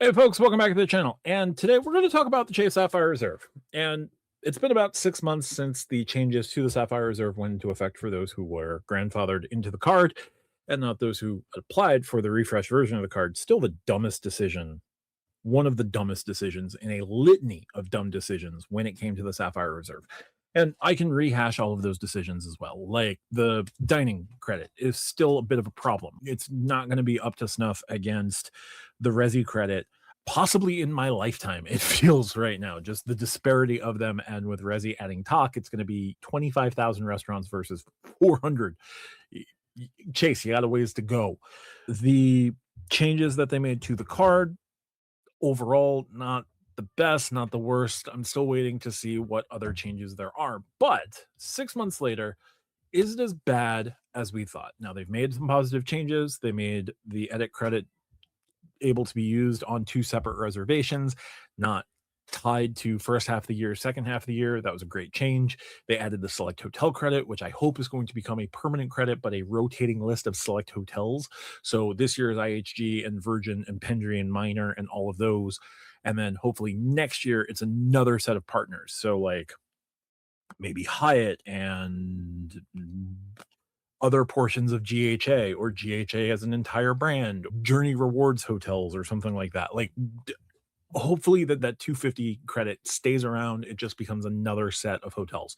Hey folks, welcome back to the channel. And today we're going to talk about the Chase Sapphire Reserve. And it's been about 6 months since the changes to the Sapphire Reserve went into effect for those who were grandfathered into the card and not those who applied for the refresh version of the card. Still the dumbest decision, one of the dumbest decisions in a litany of dumb decisions when it came to the Sapphire Reserve. And I can rehash all of those decisions as well. Like the dining credit is still a bit of a problem. It's not going to be up to snuff against the Resi credit, possibly in my lifetime. It feels right now, just the disparity of them. And with Resi adding talk, it's going to be 25,000 restaurants versus 400. Chase, you got a ways to go. The changes that they made to the card overall, not the best, not the worst. I'm still waiting to see what other changes there are. But 6 months later, is it as bad as we thought? Now, they've made some positive changes. They made the edit credit able to be used on two separate reservations, not tied to first half of the year, second half of the year. That was a great change. They added the select hotel credit, which I hope is going to become a permanent credit, but a rotating list of select hotels. So this year is IHG and Virgin and Pendry and Minor and all of those. And then hopefully next year it's another set of partners. So like maybe Hyatt and other portions of GHA, or GHA as an entire brand, Journey Rewards hotels or something like that. Like hopefully that 250 credit stays around. It just becomes another set of hotels.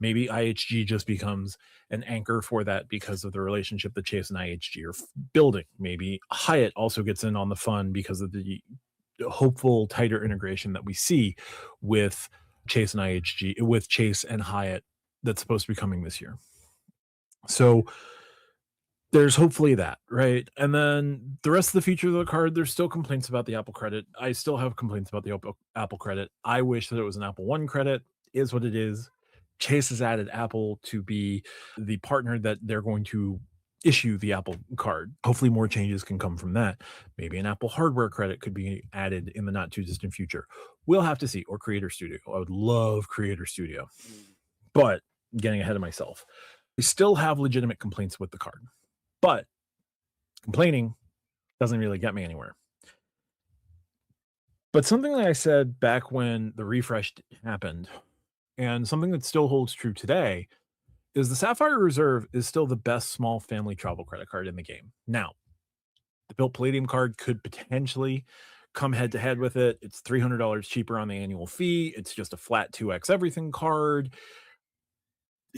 Maybe IHG just becomes an anchor for that because of the relationship that Chase and IHG are building. Maybe Hyatt also gets in on the fun because of the hopeful tighter integration that we see with Chase and IHG, with Chase and Hyatt, that's supposed to be coming this year. So there's hopefully that, right? And then the rest of the features of the card, there's still complaints about the Apple credit. I still have complaints about the Apple credit. I wish that it was an Apple One credit. Is what it is. Chase has added Apple to be the partner that they're going to issue the Apple card. Hopefully more changes can come from that. Maybe an Apple hardware credit could be added in the not too distant future. We'll have to see. Or Creator Studio. I would love Creator Studio, but I'm getting ahead of myself. We still have legitimate complaints with the card, but complaining doesn't really get me anywhere. But something that I said back when the refresh happened, and something that still holds true today, is the Sapphire Reserve is still the best small family travel credit card in the game. Now, the Bilt Palladium card could potentially come head to head with it. It's $300 cheaper on the annual fee. It's just a flat 2x everything card.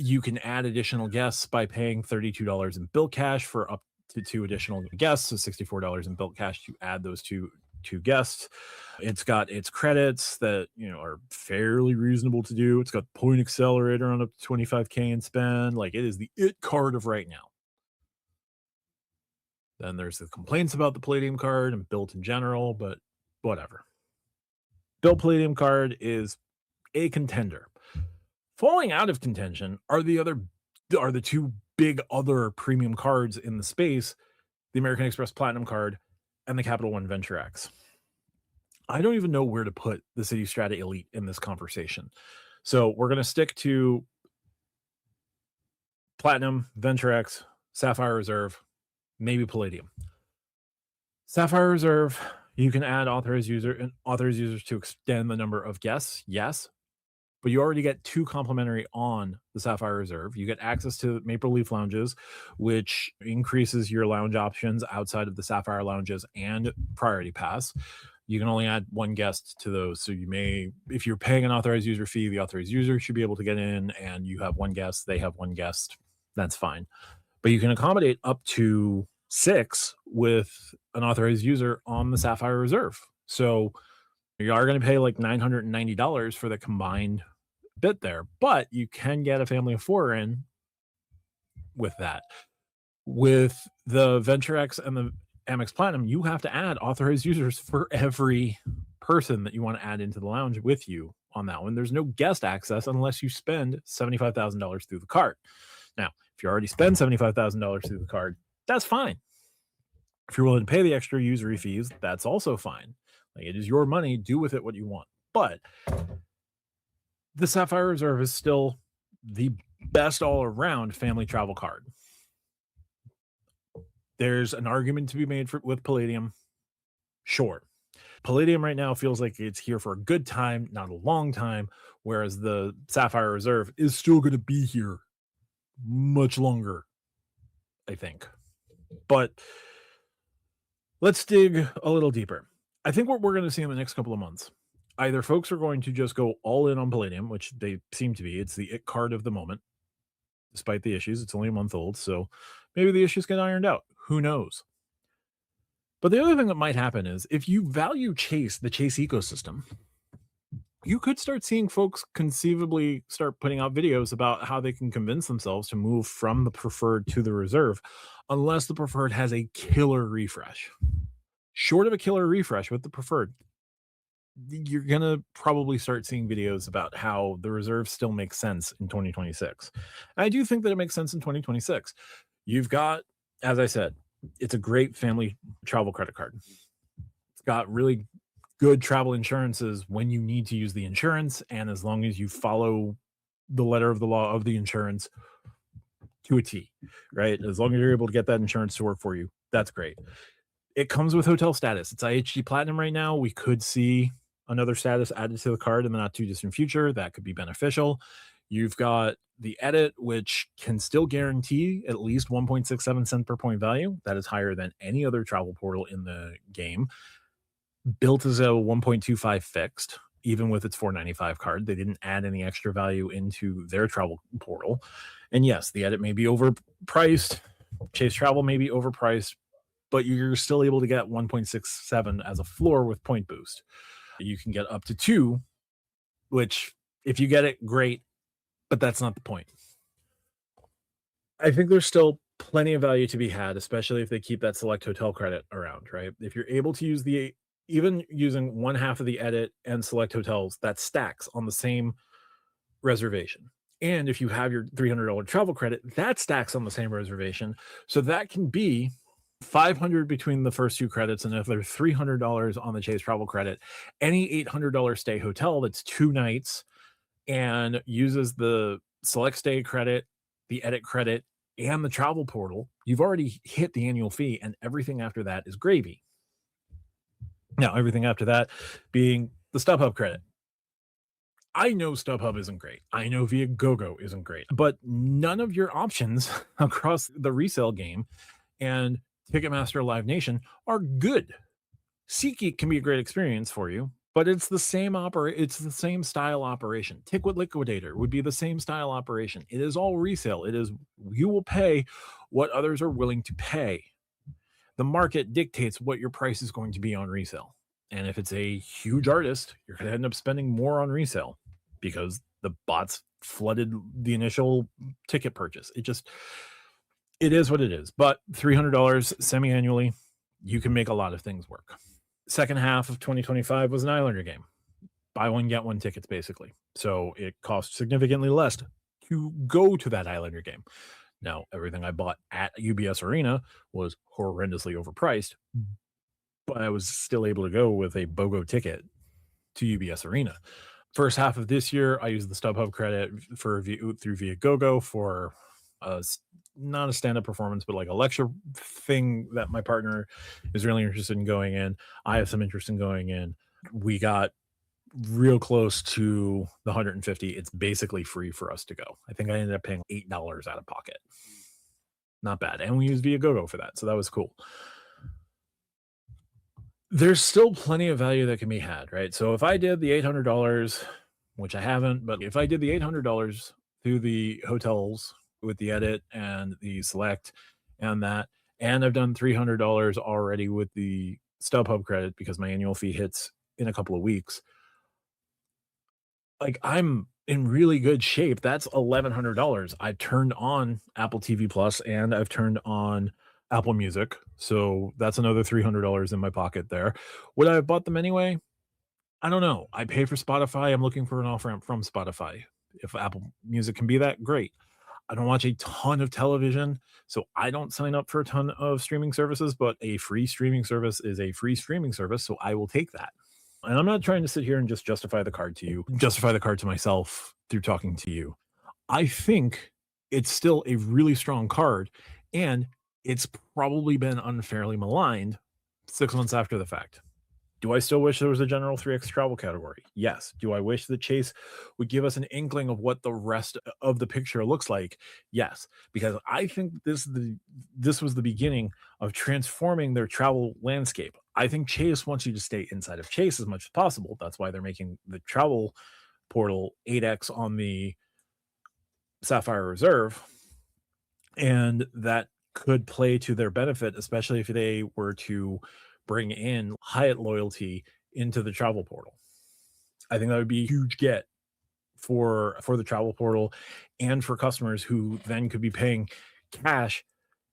You can add additional guests by paying $32 in Bilt Cash for up to 2 additional guests, so $64 in Bilt Cash to add those two guests. It's got its credits that are fairly reasonable to do. It's got point accelerator on up to 25K in spend. Like, it is the it card of right now. Then there's the complaints about the Palladium card and Bilt in general, but whatever. Bilt Palladium card is a contender. Falling out of contention are the two big other premium cards in the space, the American Express Platinum card and the Capital One Venture X. I don't even know where to put the City Strata Elite in this conversation. So we're going to stick to Platinum, Venture X, Sapphire Reserve, maybe Palladium. Sapphire Reserve, you can add authorized users to extend the number of guests. Yes. But you already get 2 complimentary on the Sapphire Reserve. You get access to Maple Leaf lounges, which increases your lounge options outside of the Sapphire lounges and Priority Pass. You can only add 1 guest to those. So you may, if you're paying an authorized user fee, the authorized user should be able to get in, and you have 1 guest, they have 1 guest. That's fine. But you can accommodate up to 6 with an authorized user on the Sapphire Reserve. So you are going to pay like $990 for the combined bit there, but you can get a family of 4 in with that. With the Venture X and the Amex Platinum, you have to add authorized users for every person that you want to add into the lounge with you on that one. There's no guest access unless you spend $75,000 through the card. Now, if you already spend $75,000 through the card, that's fine. If you're willing to pay the extra usury fees, that's also fine. Like, it is your money, do with it what you want. But the Sapphire Reserve is still the best all-around family travel card. There's an argument to be made with Palladium. Sure. Palladium right now feels like it's here for a good time, not a long time, whereas the Sapphire Reserve is still going to be here much longer, I think. But let's dig a little deeper. I think what we're going to see in the next couple of months, either folks are going to just go all in on Palladium, which they seem to be. It's the it card of the moment, despite the issues. It's only a month old, so maybe the issues get ironed out. Who knows? But the other thing that might happen is if you value Chase, the Chase ecosystem, you could start seeing folks conceivably start putting out videos about how they can convince themselves to move from the preferred to the reserve, unless the preferred has a killer refresh. Short of a killer refresh with the preferred, you're going to probably start seeing videos about how the reserve still makes sense in 2026. I do think that it makes sense in 2026. You've got, as I said, it's a great family travel credit card. It's got really good travel insurances when you need to use the insurance, and as long as you follow the letter of the law of the insurance to a T, right? As long as you're able to get that insurance to work for you, that's great. It comes with hotel status. It's IHG Platinum right now. We could see another status added to the card in the not too distant future. That could be beneficial. You've got the edit, which can still guarantee at least 1.67 cent per point value. That is higher than any other travel portal in the game. Bilt is a 1.25 fixed, even with its 495 card. They didn't add any extra value into their travel portal. And yes, the edit may be overpriced. Chase Travel may be overpriced, but you're still able to get 1.67 as a floor with point boost. You can get up to 2, which if you get it, great, but that's not the point. I think there's still plenty of value to be had, especially if they keep that select hotel credit around, right? If you're able to use even using one half of the edit and select hotels, that stacks on the same reservation. And if you have your $300 travel credit, that stacks on the same reservation. So that can be $500 between the first 2 credits, and if there's $300 on the Chase travel credit, any $800 stay hotel that's 2 nights and uses the select stay credit, the edit credit, and the travel portal, you've already hit the annual fee, and everything after that is gravy. Now, everything after that being the StubHub credit. I know StubHub isn't great. I know Viagogo isn't great, but none of your options across the resale game and Ticketmaster Live Nation are good. SeatGeek can be a great experience for you, but it's the same it's the same style operation. Tickwit Liquidator would be the same style operation. It is all resale. It is you will pay what others are willing to pay. The market dictates what your price is going to be on resale. And if it's a huge artist, you're going to end up spending more on resale because the bots flooded the initial ticket purchase. It is what it is. But $300 semi-annually, you can make a lot of things work. Second half of 2025 was an Islander game. Buy one, get one tickets, basically. So it cost significantly less to go to that Islander game. Now, everything I bought at UBS Arena was horrendously overpriced, but I was still able to go with a BOGO ticket to UBS Arena. First half of this year, I used the StubHub credit through Viagogo for not a stand-up performance, but like a lecture thing that my partner is really interested in going in. I have some interest in going in. We got real close to the 150. It's basically free for us to go. I think I ended up paying $8 out of pocket. Not bad. And we used Viagogo for that. So that was cool. There's still plenty of value that can be had, right? So if I did the $800, which I haven't, but if I did the $800 through the hotels with the edit and the select and that, and I've done $300 already with the StubHub credit because my annual fee hits in a couple of weeks, like I'm in really good shape. That's $1,100. I've turned on Apple TV Plus and I've turned on Apple Music. So that's another $300 in my pocket there. Would I have bought them anyway? I don't know. I pay for Spotify. I'm looking for an off ramp from Spotify. If Apple Music can be that, great. I don't watch a ton of television, so I don't sign up for a ton of streaming services, but a free streaming service is a free streaming service, so I will take that. And I'm not trying to sit here and just justify the card to you, justify the card to myself through talking to you. I think it's still a really strong card, and it's probably been unfairly maligned 6 months after the fact. Do I still wish there was a general 3x travel category? Yes. Do I wish that Chase would give us an inkling of what the rest of the picture looks like? Yes, because I think this was the beginning of transforming their travel landscape. I think Chase wants you to stay inside of Chase as much as possible. That's why they're making the travel portal 8x on the Sapphire Reserve, and that could play to their benefit, especially if they were to bring in Hyatt loyalty into the travel portal. I think that would be a huge get for the travel portal and for customers who then could be paying cash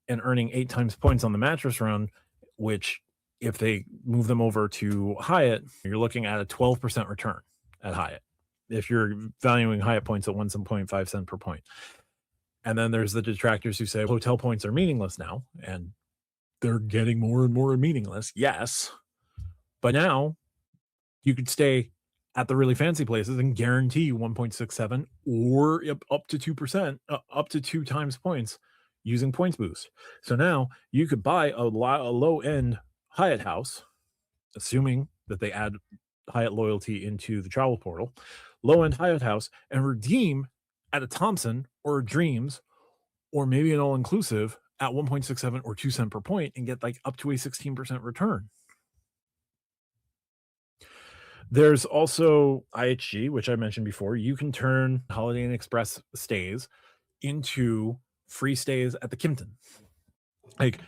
and earning 8 times points on the mattress run, which if they move them over to Hyatt, you're looking at a 12% return at Hyatt. If you're valuing Hyatt points at 1.5 cent per point. And then there's the detractors who say hotel points are meaningless now, and they're getting more and more meaningless. Yes. But now you could stay at the really fancy places and guarantee 1.67 or up to 2%, up to 2 times points using points boost. So now you could buy a low end Hyatt house, assuming that they add Hyatt loyalty into the travel portal, low end Hyatt house, and redeem at a Thompson or a Dreams or maybe an all inclusive at 1.67 or 2 cent per point and get like up to a 16% return. There's also IHG, which I mentioned before. You can turn Holiday Inn Express stays into free stays at the Kimpton. Like,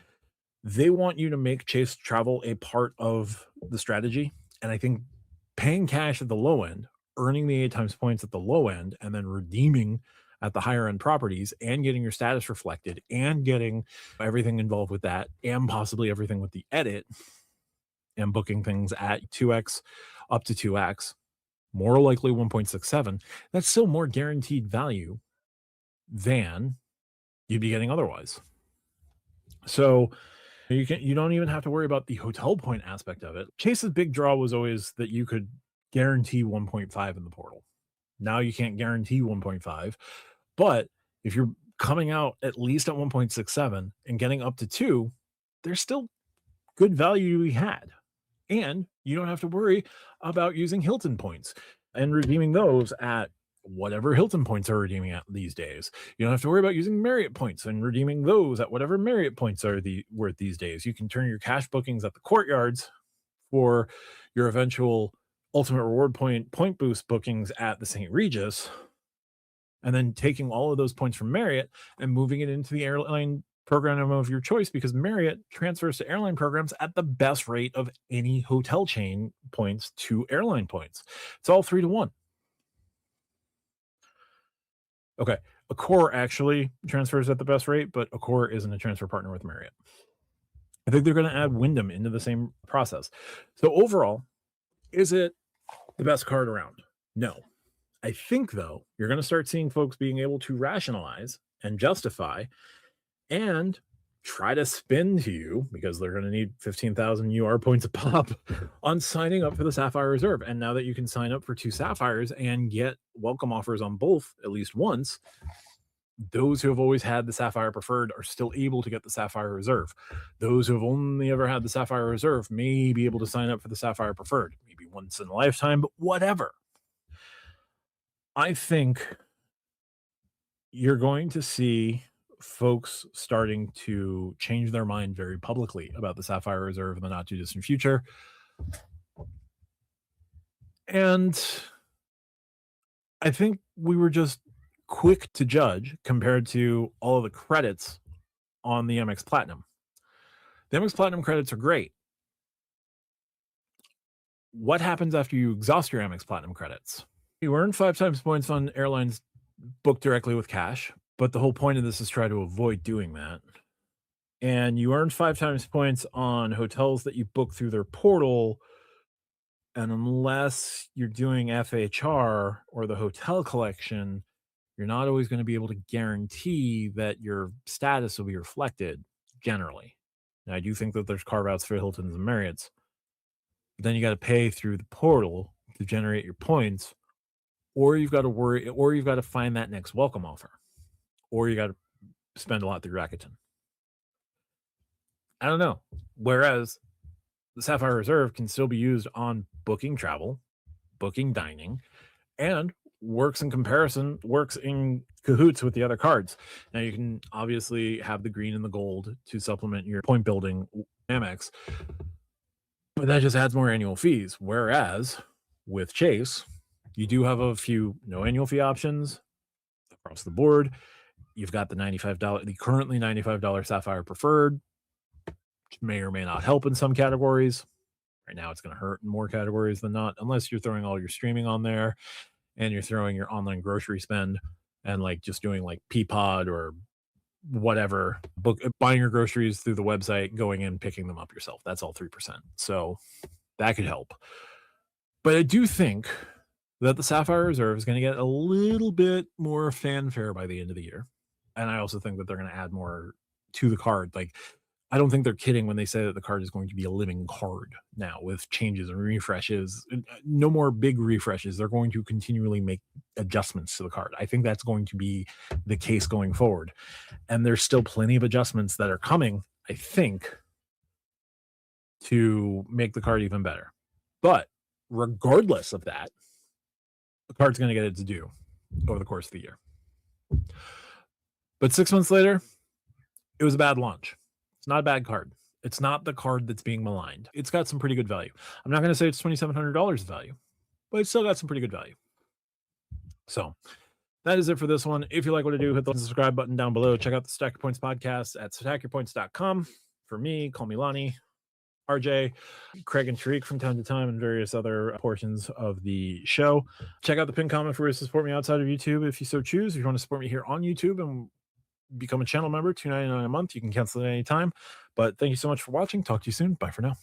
they want you to make Chase travel a part of the strategy. And I think paying cash at the low end, earning the 8 times points at the low end, and then redeeming at the higher end properties and getting your status reflected and getting everything involved with that and possibly everything with the edit and booking things at 2x up to 2x, more likely 1.67, that's still more guaranteed value than you'd be getting otherwise. So you don't even have to worry about the hotel point aspect of it. Chase's big draw was always that you could guarantee 1.5 in the portal. Now you can't guarantee 1.5, but if you're coming out at least at 1.67 and getting up to 2, there's still good value to be had. And you don't have to worry about using Hilton points and redeeming those at whatever Hilton points are redeeming at these days. You don't have to worry about using Marriott points and redeeming those at whatever Marriott points are worth these days. You can turn your cash bookings at the courtyards for your eventual ultimate reward point boost bookings at the St. Regis, and then taking all of those points from Marriott and moving it into the airline program of your choice, because Marriott transfers to airline programs at the best rate of any hotel chain points to airline points. It's all 3 to 1. Okay. Accor actually transfers at the best rate, but Accor isn't a transfer partner with Marriott. I think they're going to add Wyndham into the same process. So overall, is it the best card around? No. I think, though, you're going to start seeing folks being able to rationalize and justify and try to spin to you, because they're going to need 15,000 UR points a pop on signing up for the Sapphire Reserve. And now that you can sign up for 2 Sapphires and get welcome offers on both at least once, those who have always had the Sapphire Preferred are still able to get the Sapphire Reserve. Those who have only ever had the Sapphire Reserve may be able to sign up for the Sapphire Preferred, maybe once in a lifetime, but whatever. I think you're going to see folks starting to change their mind very publicly about the Sapphire Reserve in the not too distant future. And I think we were just quick to judge compared to all of the credits on the Amex Platinum. The Amex Platinum credits are great. What happens after you exhaust your Amex Platinum credits? You earn 5 times points on airlines booked directly with cash, but the whole point of this is try to avoid doing that. And you earn 5 times points on hotels that you book through their portal. And unless you're doing FHR or the hotel collection, you're not always going to be able to guarantee that your status will be reflected generally. Now, I do think that there's carve outs for Hiltons and Marriotts, but then you got to pay through the portal to generate your points, or you've got to worry, or you've got to find that next welcome offer, or you got to spend a lot through Rakuten. I don't know. Whereas the Sapphire Reserve can still be used on booking travel, booking dining, and works in cahoots with the other cards. Now you can obviously have the green and the gold to supplement your point building Amex, but that just adds more annual fees. Whereas with Chase, you do have a few no annual fee options across the board. You've got the the currently $95 Sapphire Preferred, which may or may not help in some categories. Right now, it's going to hurt in more categories than not, unless you're throwing all your streaming on there and you're throwing your online grocery spend and like just doing like Peapod or whatever, buying your groceries through the website, going in, picking them up yourself. That's all 3%. So that could help. But I do think that the Sapphire Reserve is going to get a little bit more fanfare by the end of the year. And I also think that they're going to add more to the card. Like, I don't think they're kidding when they say that the card is going to be a living card now with changes and refreshes. No more big refreshes. They're going to continually make adjustments to the card. I think that's going to be the case going forward. And there's still plenty of adjustments that are coming, I think, to make the card even better. But regardless of that, the card's going to get its due over the course of the year. But 6 months later, it was a bad launch. It's not a bad card. It's not the card that's being maligned. It's got some pretty good value. I'm not going to say it's $2,700 value, but it's still got some pretty good value. So that is it for this one. If you like what I do, hit the subscribe button down below. Check out the Stack Your Points podcast at stackyourpoints.com. For me, call me Lonnie, RJ, Craig, and Tariq from time to time, and various other portions of the show. Check out the pinned comment for ways to support me outside of YouTube if you so choose. If you want to support me here on YouTube and become a channel member, $2.99 a month, you can cancel at any time. But thank you so much for watching. Talk to you soon. Bye for now.